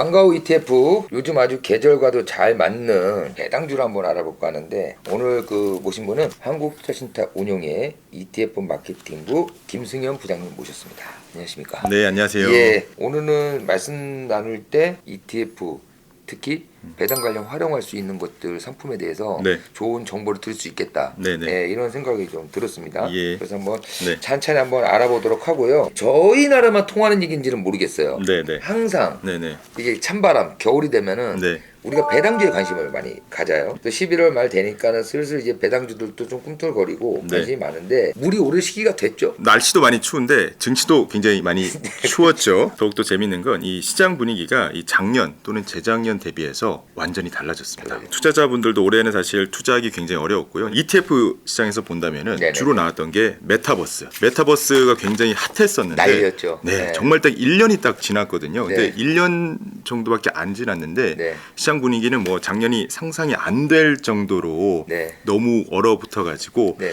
방과 후 ETF 요즘 아주 계절과도 잘 맞는 배당주를 한번 알아볼까 하는데 오늘 모신 분은 한국투자신탁 운용의 ETF 마케팅부 김승현 부장님 모셨습니다. 안녕하십니까? 네, 안녕하세요. 예, 오늘은 말씀 나눌 때 ETF 특히 배당 관련 활용할 수 있는 것들 상품에 대해서 네. 좋은 정보를 들을 수 있겠다. 네네. 예, 이런 생각이 좀 들었습니다. 예. 그래서 한번 네. 찬찬히 한번 알아보도록 하고요. 저희 나라만 통하는 얘기인지는 모르겠어요. 네네. 항상 네네. 이게 찬바람 겨울이 되면은 네. 우리가 배당주에 관심을 많이 가져요. 또 11월 말 되니까는 슬슬 이제 배당주들도 좀 꿈틀거리고 네. 관심이 많은데 물이 오를 시기가 됐죠. 날씨도 많이 추운데 증시도 굉장히 많이 추웠죠. 더욱더 재밌는 건 이 시장 분위기가 이 작년 또는 재작년 대비해서 완전히 달라졌습니다. 네. 투자자분들도 올해는 사실 투자하기 굉장히 어려웠고요. ETF 시장에서 본다면은 네네. 주로 나왔던 게 메타버스. 메타버스가 굉장히 핫했었는데 난리였죠. 네, 네. 정말 딱 1년이 딱 지났거든요. 근데 네. 1년 정도밖에 안 지났는데 네. 시장 분위기는 뭐 작년이 상상이 안 될 정도로 네. 너무 얼어붙어 가지고 네.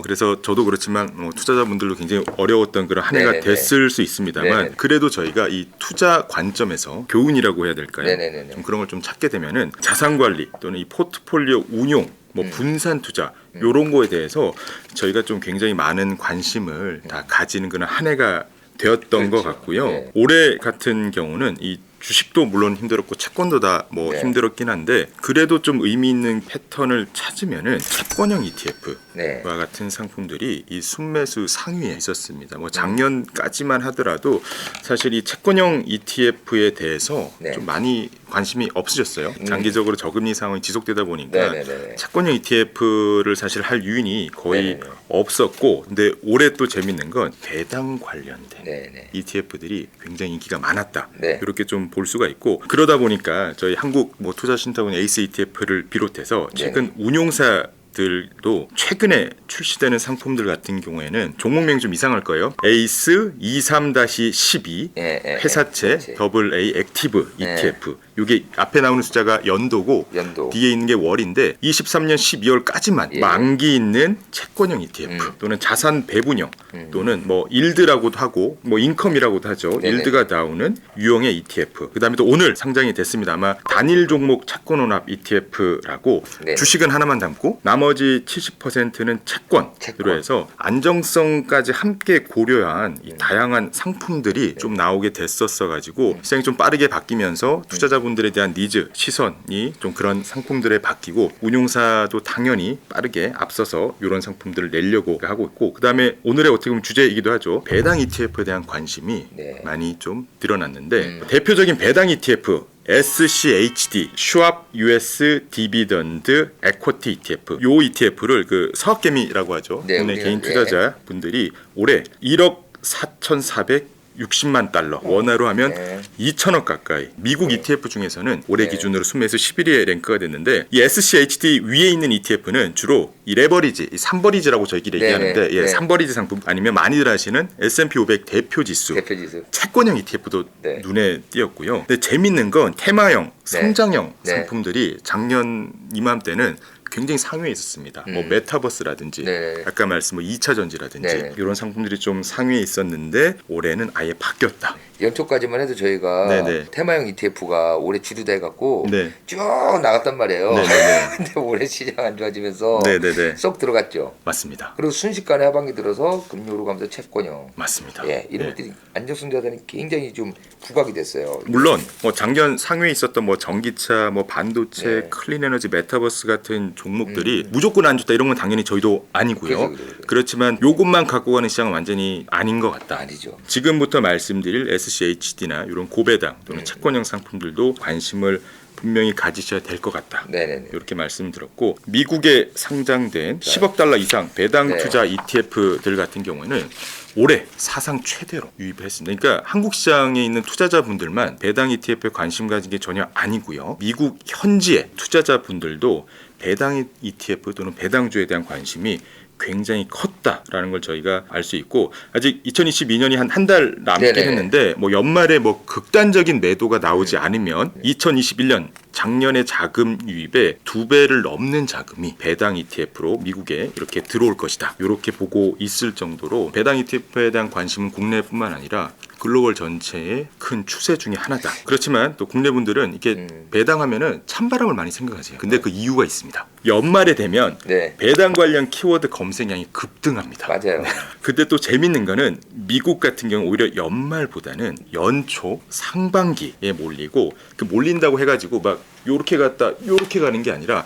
그래서 저도 그렇지만 투자자분들도 굉장히 어려웠던 그런 한 해가 네네네. 됐을 수 있습니다만 네네. 그래도 저희가 이 투자 관점에서 교훈이라고 해야 될까요? 네네네네. 좀 그런 걸 좀 찾게 되면은 자산 관리 또는 이 포트폴리오 운용 뭐 분산 투자 요런 거에 대해서 저희가 좀 굉장히 많은 관심을 다 가지는 그런 한 해가 되었던 그렇죠. 것 같고요. 네. 올해 같은 경우는 이 주식도 물론 힘들었고 채권도 다 뭐 네. 힘들었긴 한데 그래도 좀 의미 있는 패턴을 찾으면은 채권형 ETF와 네. 같은 상품들이 이 순매수 상위에 있었습니다. 뭐 작년까지만 하더라도 사실 이 채권형 ETF에 대해서 네. 좀 많이 관심이 없으셨어요. 장기적으로 저금리 상황이 지속되다 보니까 네네네. 채권형 ETF를 사실 할 유인이 거의 네네네. 없었고 근데 올해 또 재밌는 건 배당 관련된 네네. ETF들이 굉장히 인기가 많았다. 네. 이렇게 좀 볼 수가 있고 그러다 보니까 저희 한국 뭐 투자신탁원 에이스 ETF를 비롯해서 최근 운용사들도 최근에 출시되는 상품들 같은 경우에는 종목명이 좀 이상할 거예요. 에이스 23-12 예, 예, 회사채 그렇지. AA 액티브 예. ETF. 이게 앞에 나오는 숫자가 연도고 연도. 뒤에 있는 게 월인데 23년 12월까지만 예. 만기 있는 채권형 ETF 또는 자산 배분형 또는 뭐 일드라고도 하고 뭐 인컴이라고도 하죠. 네네. 일드가 나오는 유형의 ETF. 그다음에 또 오늘 상장이 됐습니다. 아마 단일 종목 채권혼합 ETF라고 네. 주식은 하나만 담고 나머지 70%는 채권으로 채권. 해서 안정성까지 함께 고려한 이 다양한 상품들이 좀 나오게 됐었어 가지고 시장이 좀 빠르게 바뀌면서 투자자분들에 대한 니즈, 시선이 좀 그런 상품들에 바뀌고 운용사도 당연히 빠르게 앞서서 이런 상품들을 내려고 하고 있고 그다음에 오늘의 어떻게 보면 주제이기도 하죠. 배당 ETF에 대한 관심이 네. 많이 좀 늘어났는데 대표적인 배당 ETF SCHD 슈왑 US 디비던드 에쿼티 ETF 요 ETF를 그 서학개미라고 하죠. 네, 국내 우리가, 개인 투자자분들이 올해 1억 4,460만 달러 원화로 하면 네. 2천억 가까이 미국 ETF 중에서는 올해 네. 기준으로 순매수 11위에 랭크가 됐는데 이 SCHD 위에 있는 ETF는 주로 이 레버리지, 이 3버리지라고 저희끼리 네네. 얘기하는데 예, 네. 3버리지 상품 아니면 많이들 아시는 S&P 500 대표 지수 대표지수. 채권형 ETF도 네. 눈에 띄었고요. 근데 재밌는 건 테마형, 성장형 네. 상품들이 작년 이맘때는 굉장히 상위에 있었습니다. 뭐 메타버스라든지 네. 아까 말씀 뭐 2차 전지라든지 네. 이런 상품들이 좀 상위에 있었는데 올해는 아예 바뀌었다. 연초까지만 해도 저희가 네네. 테마형 ETF가 올해 주류다 해갖고 네. 쭉 나갔단 말이에요. 네네네. 근데 올해 시장 안 좋아지면서 네네네. 쏙 들어갔죠. 맞습니다. 그리고 순식간에 하반기 들어서 금융으로 가면서 채권형. 맞습니다. 예, 이런 네. 것들이 안정성 자산이 굉장히 좀 부각이 됐어요. 물론 뭐 작년 상위에 있었던 뭐 전기차, 뭐 반도체, 네. 클린에너지, 메타버스 같은 종목들이 무조건 안 좋다 이런 건 당연히 저희도 아니고요. 그죠. 그렇지만 요것만 갖고 가는 시장은 완전히 아닌 것 같다. 아니죠. 지금부터 말씀드릴 SCHD나 이런 고배당 또는 채권형 상품들도 관심을 분명히 가지셔야 될 것 같다. 네네네. 이렇게 말씀드렸고 미국에 상장된 10억 달러 이상 배당 네. 투자 ETF들 같은 경우에는 올해 사상 최대로 유입을 했습니다. 그러니까 한국 시장에 있는 투자자분들만 배당 ETF에 관심 가진 게 전혀 아니고요. 미국 현지의 투자자분들도 배당 ETF 또는 배당주에 대한 관심이 굉장히 컸다라는 걸 저희가 알 수 있고 아직 2022년이 한 달 남긴 네네. 했는데 뭐 연말에 뭐 극단적인 매도가 나오지 않으면 2021년 작년에 자금 유입의 2배를 넘는 자금이 배당 ETF로 미국에 이렇게 들어올 것이다. 이렇게 보고 있을 정도로 배당 ETF에 대한 관심은 국내뿐만 아니라 글로벌 전체의 큰 추세 중에 하나다. 그렇지만 또 국내 분들은 이게 배당하면은 찬바람을 많이 생각하세요. 근데 그 이유가 있습니다. 연말에 되면 네. 배당 관련 키워드 검색량이 급등합니다. 맞아요. 근데 또 재밌는 거는 미국 같은 경우 오히려 연말보다는 연초 상반기에 몰리고 그 몰린다고 해가지고 막 요렇게 갔다 요렇게 가는 게 아니라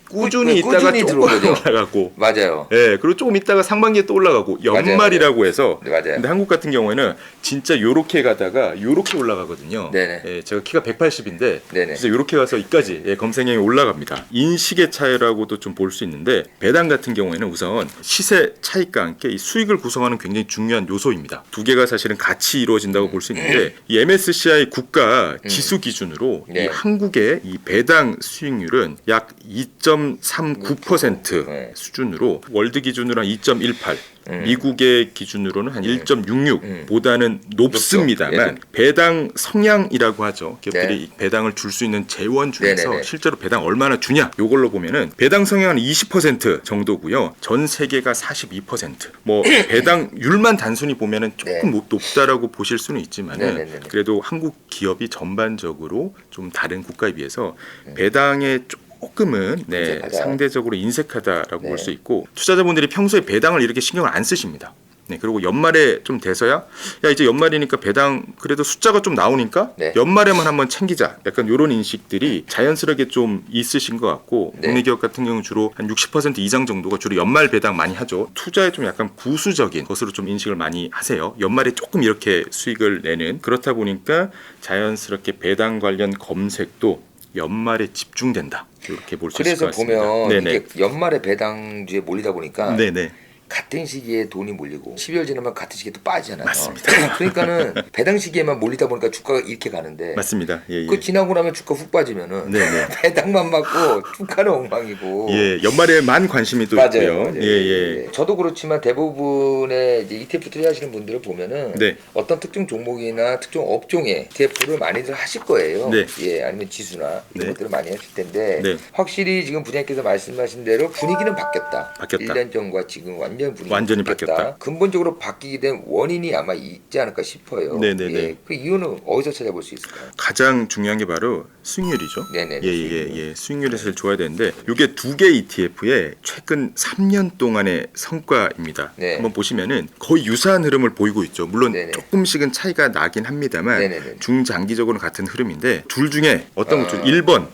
꾸준히 있다가 꾸준히 조금 들어오죠. 올라가고 맞아요. 예, 그리고 조금 있다가 상반기에 또 올라가고 연말이라고 해서 네, 맞아요. 근데 한국 같은 경우에는 진짜 요렇게 가다가 요렇게 올라가거든요. 네네. 예, 제가 키가 180인데 네네. 그래서 요렇게 가서 이까지 검색량이 올라갑니다. 인식의 차이라고도 좀 볼 수 있는데 배당 같은 경우에는 우선 시세 차익과 함께 이 수익을 구성하는 굉장히 중요한 요소입니다. 두 개가 사실은 같이 이루어진다고 볼 수 있는데 이 MSCI 국가 지수 기준으로 네. 이 한국의 이 배당 수익률은 약 2.39% 네. 수준으로 월드 기준으로 한 2.18, 미국의 기준으로는 한 1.66 보다는 높습니다만 높죠. 배당 성향이라고 하죠. 기업들이 네. 이 배당을 줄 수 있는 재원 중에서 네네네. 실제로 배당 얼마나 주냐 요걸로 보면은 배당 성향은 20% 정도고요. 전 세계가 42%. 뭐 배당률만 단순히 보면은 조금 네. 높다라고 보실 수는 있지만은 네네네. 그래도 한국 기업이 전반적으로 좀 다른 국가에 비해서 배당에 조금은 인색하다. 상대적으로 인색하다라고 네. 볼 수 있고 투자자분들이 평소에 배당을 이렇게 신경을 안 쓰십니다. 네, 그리고 연말에 좀 돼서야 야 이제 연말이니까 배당 그래도 숫자가 좀 나오니까 네. 연말에만 한번 챙기자 약간 이런 인식들이 자연스럽게 좀 있으신 것 같고 네. 국내 기업 같은 경우 주로 한 60% 이상 정도가 주로 연말 배당 많이 하죠. 투자에 좀 약간 부수적인 것으로 좀 인식을 많이 하세요. 연말에 조금 이렇게 수익을 내는 그렇다 보니까 자연스럽게 배당 관련 검색도 연말에 집중된다. 이렇게 볼 수 있을 것 그래서 같습니다. 보면 네네. 이게 연말에 배당주에 몰리다 보니까 네네. 같은 시기에 돈이 몰리고 12월 지나면 같은 시기에 또 빠지잖아요. 맞습니다. 그러니까는 배당 시기에만 몰리다 보니까 주가가 이렇게 가는데 맞습니다. 예, 예. 그 지나고 나면 주가 훅 빠지면은 네네. 배당만 받고 주가는 엉망이고. 예, 연말에만 관심이 또 있고요. 맞아요. 예, 예. 저도 그렇지만 대부분의 이제 ETF 투자하시는 분들을 보면은 네. 어떤 특정 종목이나 특정 업종에 ETF를 많이들 하실 거예요. 네. 예, 아니면 지수나 이런 네. 것들을 많이 하실 텐데 네. 확실히 지금 부장님께서 말씀하신 대로 분위기는 바뀌었다. 바뀌었다. 1년 전과 지금 분위기가 완전히 바뀌었다. 바뀌었다. 근본적으로 바뀌게 된 원인이 아마 있지 않을까 싶어요. 네네네. 예, 그 이유는 어디서 찾아볼 수 있을까요? 가장 중요한 게 바로 수익률이죠. 네네. 예. 수익률이 사실 좋아야 되는데 이게 두 개 ETF의 최근 3년 동안의 성과입니다. 네. 한번 보시면은 거의 유사한 흐름을 보이고 있죠. 물론 네네. 조금씩은 차이가 나긴 합니다만 네네네. 중장기적으로는 같은 흐름인데 둘 중에 어떤 것 중 아. 1번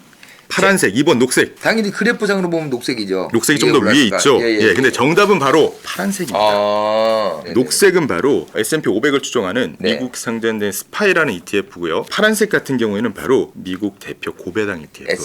파란색, 2번 녹색. 당연히 그래프상으로 보면 녹색이죠. 녹색이 좀 더 위에 올랐을까? 있죠. 예. 근데 정답은 바로 파란색입니다. 아, 네네. 녹색은 바로 S&P 500을 추종하는 네. 미국 상장된 스파이라는 ETF고요. 파란색 같은 경우에는 바로 미국 대표 고배당 ETF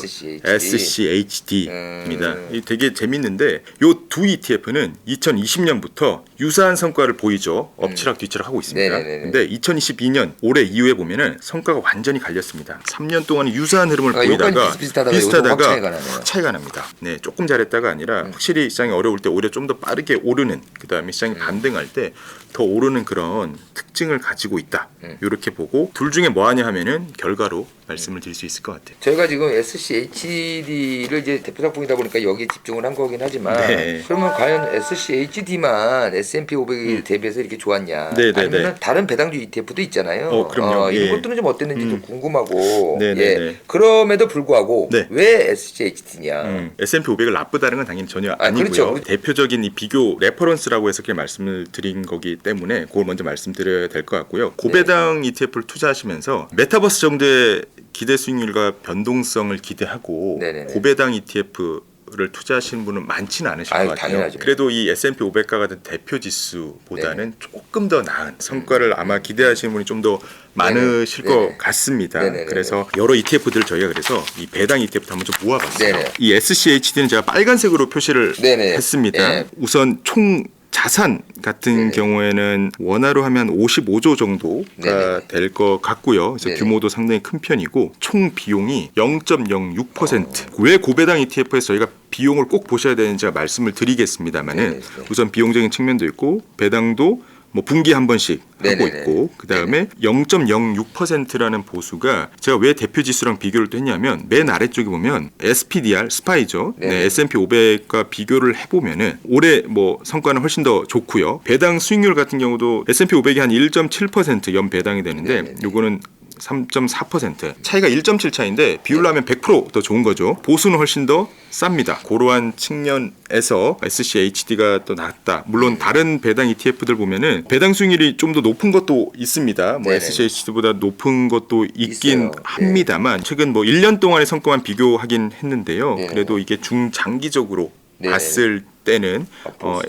SCHD입니다. 되게 재밌는데 이 두 ETF는 2020년부터 유사한 성과를 보이죠. 엎치락 뒤치락 하고 있습니다. 네네네네. 근데 2022년 올해 이후에 보면은 성과가 완전히 갈렸습니다. 3년 동안 유사한 흐름을 보이다가 요건 비슷비슷하다가 요즘 확 차이가 나네요. 확 차이가 납니다. 네, 조금 잘했다가 아니라 확실히 시장이 어려울 때 오히려 좀 더 빠르게 오르는 그다음에 시장이 반등할 때 더 오르는 그런 특징을 가지고 있다. 이렇게 보고 둘 중에 뭐 하냐 하면은 결과로 말씀을 드릴 수 있을 것 같아요. 저희가 지금 SCHD를 이제 대표 작품이다 보니까 여기에 집중을 한 거긴 하지만 네. 그러면 과연 SCHD만 S&P 500에 대비해서 이렇게 좋았냐? 네네네. 아니면 다른 배당주 ETF도 있잖아요. 그럼요. 이런 예. 것들은 좀 어땠는지 좀 궁금하고. 네네네. 예. 그럼에도 불구하고 네. 왜 SCHD냐? S&P 500을 나쁘다는 건 당연히 전혀 아, 아니고요. 그렇죠. 대표적인 이 비교 레퍼런스라고 해서 그렇게 말씀을 드린 거기 때문에 그걸 먼저 말씀드려야 될 것 같고요. 고배당 ETF를 투자하시면서 메타버스 정도의 기대 수익률과 변동성을 기대하고 네네네. 고배당 ETF를 투자하시는 분은 많지는 않으실 아유, 것 같아요. 당연하죠. 그래도 이 S&P 500과 같은 대표 지수보다는 조금 더 나은 성과를 아마 기대하시는 분이 좀 더 많으실 네네. 것 같습니다. 네네네. 그래서 여러 ETF들을 저희가 그래서 이 배당 ETF도 한번 좀 모아봤어요. 네네. 이 SCHD는 제가 빨간색으로 표시를 네네. 했습니다. 예. 우선 총 자산 같은 네네. 경우에는 원화로 하면 55조 정도가 네네. 될 것 같고요. 그래서 네네. 규모도 상당히 큰 편이고 총 비용이 0.06%. 왜 고배당 ETF에서 저희가 비용을 꼭 보셔야 되는지 제가 말씀을 드리겠습니다만은 네네. 우선 비용적인 측면도 있고 배당도 뭐 분기 한 번씩 하고 네네네. 있고 그다음에 0.06%라는 보수가 제가 왜 대표 지수랑 비교를 또 했냐면 맨 아래쪽에 보면 SPDR 스파이죠. 네네. 네, S&P 500과 비교를 해보면은 올해 뭐 성과는 훨씬 더 좋고요. 배당 수익률 같은 경우도 S&P 500이 한 1.7% 연 배당이 되는데 네네네. 요거는 3.4% 차이가 1.7 차인데 비율로 하면 100%더 좋은 거죠. 보수는 훨씬 더 쌉니다. 그러한 측면에서 SCHD가 또 낮다. 물론 다른 배당 ETF들 보면은 배당 수익률이 좀 더 높은 것도 있습니다. 뭐 네네. SCHD보다 높은 것도 있긴 있어요. 합니다만 최근 뭐 1년 동안의 성과만 비교하긴 했는데요. 네네. 그래도 이게 중장기적으로 네네. 봤을 때는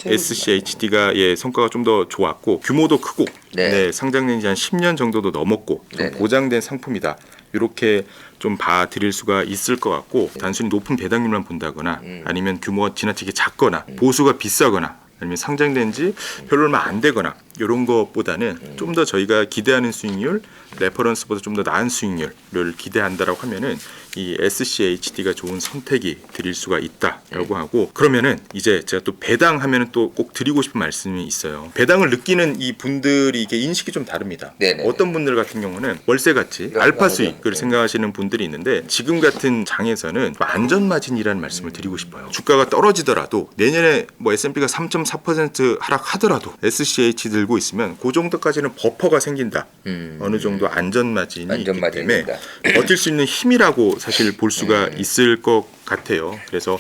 SCHD가 예, 성과가 좀 더 좋았고 규모도 크고 네. 네, 상장된 지 한 10년 정도도 넘었고 좀 네네. 보장된 상품이다. 이렇게 좀 봐드릴 수가 있을 것 같고 단순히 높은 배당률만 본다거나 아니면 규모가 지나치게 작거나 보수가 비싸거나 아니면 상장된 지 별로 얼마 안 되거나 이런 것보다는 좀 더 저희가 기대하는 수익률 레퍼런스보다 좀 더 나은 수익률을 기대한다라고 하면은 이 SCHD가 좋은 선택이 드릴 수가 있다라고 하고 그러면은 이제 제가 또 배당하면은 또 꼭 드리고 싶은 말씀이 있어요. 배당을 느끼는 이 분들이 이게 인식이 좀 다릅니다. 네네. 어떤 분들 같은 경우는 월세 같이 이런 알파 거죠. 수익을 네. 생각하시는 분들이 있는데 지금 같은 장에서는 안전 마진이라는 말씀을 드리고 싶어요. 주가가 떨어지더라도 내년에 뭐 S&P가 3.4% 하락하더라도 SCH 들고 있으면 그 정도까지는 버퍼가 생긴다. 어느 정도 안전 마진이 안전 있기 마진이 때문에 있다. 버틸 수 있는 힘이라고 사실 볼 수가 있을 것 같아요. 그래서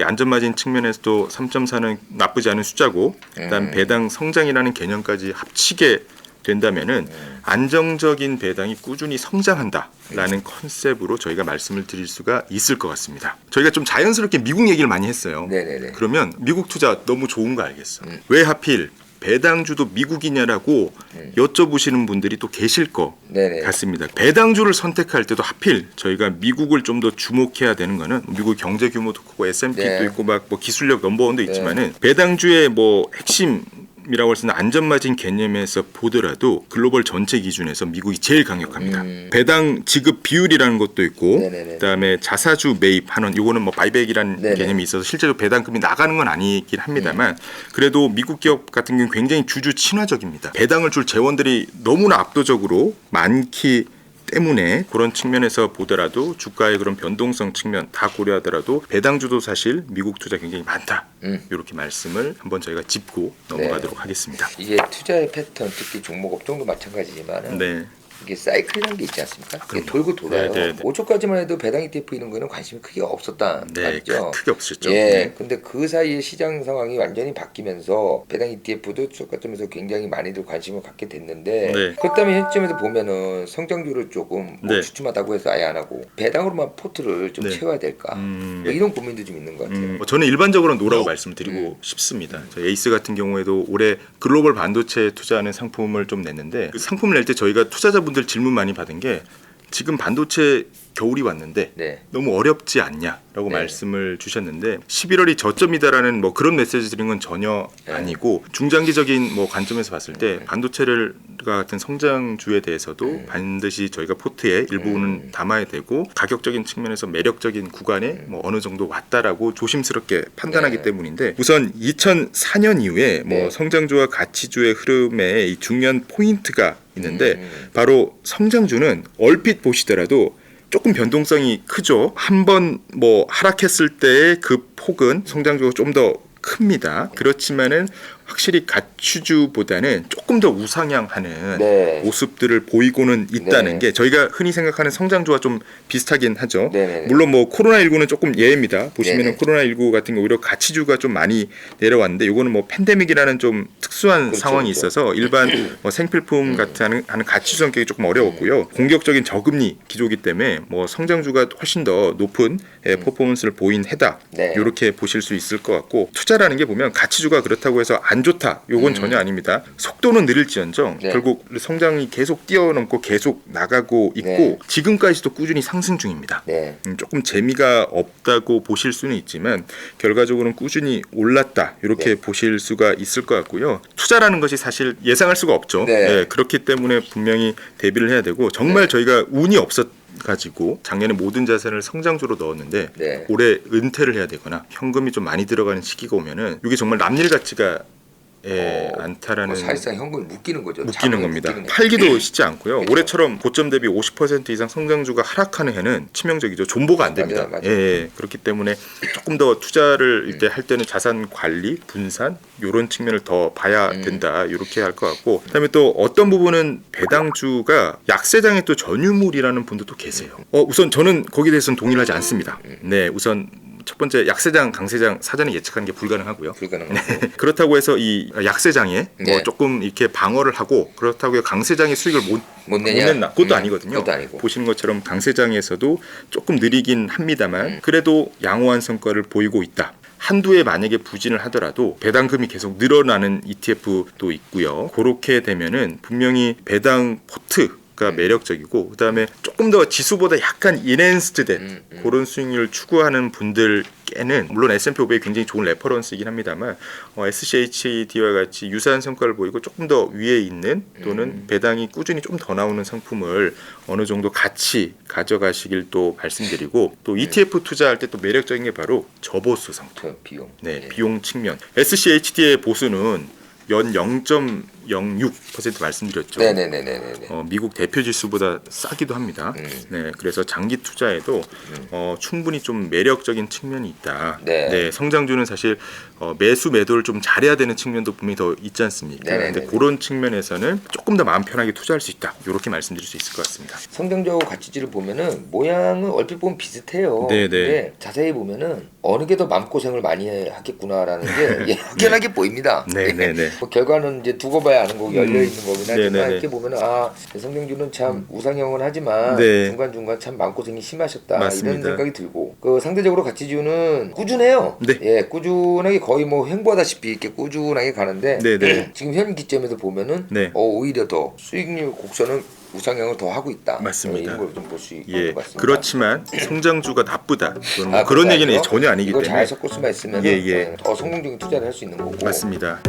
안전 마진 측면에서도 3.4는 나쁘지 않은 숫자고 그다음 배당 성장이라는 개념까지 합치게 된다면은 안정적인 배당이 꾸준히 성장한다라는 컨셉으로 저희가 말씀을 드릴 수가 있을 것 같습니다. 저희가 좀 자연스럽게 미국 얘기를 많이 했어요. 네네네. 그러면 미국 투자 너무 좋은 거 알겠어. 왜 하필 배당주도 미국이냐라고 여쭤보시는 분들이 또 계실 것 네네. 같습니다. 배당주를 선택할 때도 하필 저희가 미국을 좀 더 주목해야 되는 거는 미국 경제 규모도 크고 S&P도 네. 있고 막 뭐 기술력 넘버원도 있지만은 배당주의 뭐 핵심 이라고 할 수 있는 안전마진 개념에서 보더라도 글로벌 전체 기준에서 미국이 제일 강력합니다. 배당 지급 비율이라는 것도 있고 네네네. 그다음에 자사주 매입 한원 요거는 뭐 바이백이라는 네네. 개념이 있어서 실제로 배당금이 나가는 건 아니긴 합니다만 그래도 미국 기업 같은 경우는 굉장히 주주 친화적입니다. 배당을 줄 재원들이 너무나 압도적으로 많기 때문에 그런 측면에서 보더라도 주가의 그런 변동성 측면 다 고려하더라도 배당주도 사실 미국 투자 굉장히 많다. 이렇게 말씀을 한번 저희가 짚고 넘어가도록 하겠습니다. 이게 투자의 패턴 특히 종목 업종도 마찬가지지만은 네. 이게 사이클이라는 게 있지 않습니까? 이게 그럼요. 돌고 돌아요. 네. 5초까지만 해도 배당 ETF 이런 거는 관심이 크게 없었단 네, 말이죠. 크게 없었죠. 예. 네. 근데 그 사이에 시장 상황이 완전히 바뀌면서 배당 ETF도 주가점에서 굉장히 많이들 관심을 갖게 됐는데 네. 그렇다면 현재점에서 보면은 성장률을 조금 뭐 네. 주춤하다고 해서 아예 안 하고 배당으로만 포트를 좀 네. 채워야 될까? 뭐 이런 고민도 좀 있는 것 같아요. 저는 일반적으로 노라고 말씀드리고 싶습니다. 저희 에이스 같은 경우에도 올해 글로벌 반도체 투자하는 상품을 좀 냈는데 그 상품을 낼 때 저희가 투자자분들 질문 많이 받은 게 지금 반도체 겨울이 왔는데 네. 너무 어렵지 않냐라고 네. 말씀을 주셨는데 11월이 저점이다라는 뭐 그런 메시지 드린 건 전혀 네. 아니고 중장기적인 뭐 관점에서 봤을 때 반도체를 같은 성장주에 대해서도 반드시 저희가 포트에 일부분은 담아야 되고 가격적인 측면에서 매력적인 구간에 뭐 어느 정도 왔다라고 조심스럽게 판단하기 네. 때문인데 우선 2004년 이후에 뭐 네. 성장주와 가치주의 흐름에 이 중요한 포인트가 있는데 바로 성장주는 얼핏 보시더라도 조금 변동성이 크죠. 한번 뭐 하락했을 때의 그 폭은 성장주가 좀 더 큽니다. 그렇지만은 확실히 가치주보다는 조금 더 우상향하는 네. 모습들을 보이고는 있다는 네. 게 저희가 흔히 생각하는 성장주와 좀 비슷하긴 하죠. 네네네. 물론 뭐 코로나19는 조금 예입니다. 보시면은 네네. 코로나19 같은 거 오히려 가치주가 좀 많이 내려왔는데 이거는 뭐 팬데믹이라는 좀 특수한 그렇죠, 상황이 그렇죠. 있어서 일반 뭐 생필품 같은 하는 가치주 성격이 조금 어려웠고요. 공격적인 저금리 기조이기 때문에 뭐 성장주가 훨씬 더 높은 퍼포먼스를 보인 해다. 네. 이렇게 보실 수 있을 것 같고 투자라는 게 보면 가치주가 그렇다고 해서 안 좋다. 요건 전혀 아닙니다. 속도는 느릴지언정 네. 결국 성장이 계속 뛰어넘고 계속 나가고 있고 네. 지금까지도 꾸준히 상승 중입니다. 네. 조금 재미가 없다고 보실 수는 있지만 결과적으로는 꾸준히 올랐다 이렇게 네. 보실 수가 있을 것 같고요. 투자라는 것이 사실 예상할 수가 없죠. 네. 예, 그렇기 때문에 분명히 대비를 해야 되고 정말 저희가 운이 없었 가지고 작년에 모든 자산을 성장주로 넣었는데 네. 올해 은퇴를 해야 되거나 현금이 좀 많이 들어가는 시기가 오면은 이게 정말 남일 가치가 않다라는 사실상 현금이 묶이는 거죠. 묶이는 자금이 겁니다. 묶이는 거죠. 팔기도 쉽지 않고요. 그렇죠. 올해처럼 고점 대비 50% 이상 성장주가 하락하는 해는 치명적이죠. 존버가 안 됩니다. 맞아요. 그렇기 때문에 조금 더 투자를 이때 할 때는 자산 관리, 분산 이런 측면을 더 봐야 된다. 이렇게 할 것 같고, 그다음에 또 어떤 부분은 배당주가 약세장의 또 전유물이라는 분도 또 계세요. 우선 저는 거기에 대해서는 동의하지 않습니다. 네, 우선 첫 번째 약세장, 강세장 사전에 예측하는 게 불가능하고요. 불가능하고. 그렇다고 해서 이 약세장에 뭐 네. 조금 이렇게 방어를 하고 그렇다고 해서 강세장의 수익을 못 낸다. 그것도 아니거든요. 그것도 아니고. 보시는 것처럼 강세장에서도 조금 느리긴 합니다만 그래도 양호한 성과를 보이고 있다. 한두 해 만약에 부진을 하더라도 배당금이 계속 늘어나는 ETF도 있고요. 그렇게 되면은 분명히 배당 포트가 매력적이고, 그다음에 조금 더 지수보다 약간 인핸스드된 그런 수익률을 추구하는 분들께는 물론 S&P 500이 굉장히 좋은 레퍼런스이긴 합니다만 SCHD와 같이 유사한 성과를 보이고 조금 더 위에 있는 또는 배당이 꾸준히 좀 더 나오는 상품을 어느 정도 같이 가져가시길 또 말씀드리고, 또 ETF 투자할 때 또 매력적인 게 바로 저보수 상품. 비용. 네, 비용 측면. SCHD의 보수는 연 0.06% 말씀드렸죠. 네네네네네. 미국 대표 지수보다 싸기도 합니다. 네, 그래서 장기 투자에도 충분히 좀 매력적인 측면이 있다. 네. 성장주는 사실 매수 매도를 좀 잘해야 되는 측면도 분명히 더 있지 않습니까? 네네네네. 근데 그런 측면에서는 조금 더 마음 편하게 투자할 수 있다. 이렇게 말씀드릴 수 있을 것 같습니다. 성장주하고 가치지를 보면은 모양은 얼핏 보면 비슷해요. 네네. 근데 자세히 보면은 어느 게 더 마음고생을 많이 하겠구나라는 게 확연하게 보입니다. 네네네. 뭐 결과는 이제 두고 봐야 아는 거고 열려 있는 거긴 하지만 네네네. 이렇게 보면은 성장주는 참 우상향은 하지만 네. 중간중간 참 마음고생이 심하셨다 맞습니다. 이런 생각이 들고, 그 상대적으로 가치주는 꾸준해요. 네. 예, 꾸준하게 거의 뭐 횡보하다시피 이렇게 꾸준하게 가는데 네네. 지금 현 기점에서 보면은 네. 오히려 더 수익률 곡선은 우상향을 더 하고 있다. 맞습니다. 이런 걸 좀 볼 수 있는 예, 것 같습니다. 그렇지만 성장주가 나쁘다. 그건 뭐 아, 그런 그건 얘기는 아니죠. 전혀 아니기 이거 때문에. 잘 섞을 수만 있으면 예. 성공적인 투자를 할 수 있는 거고. 맞습니다.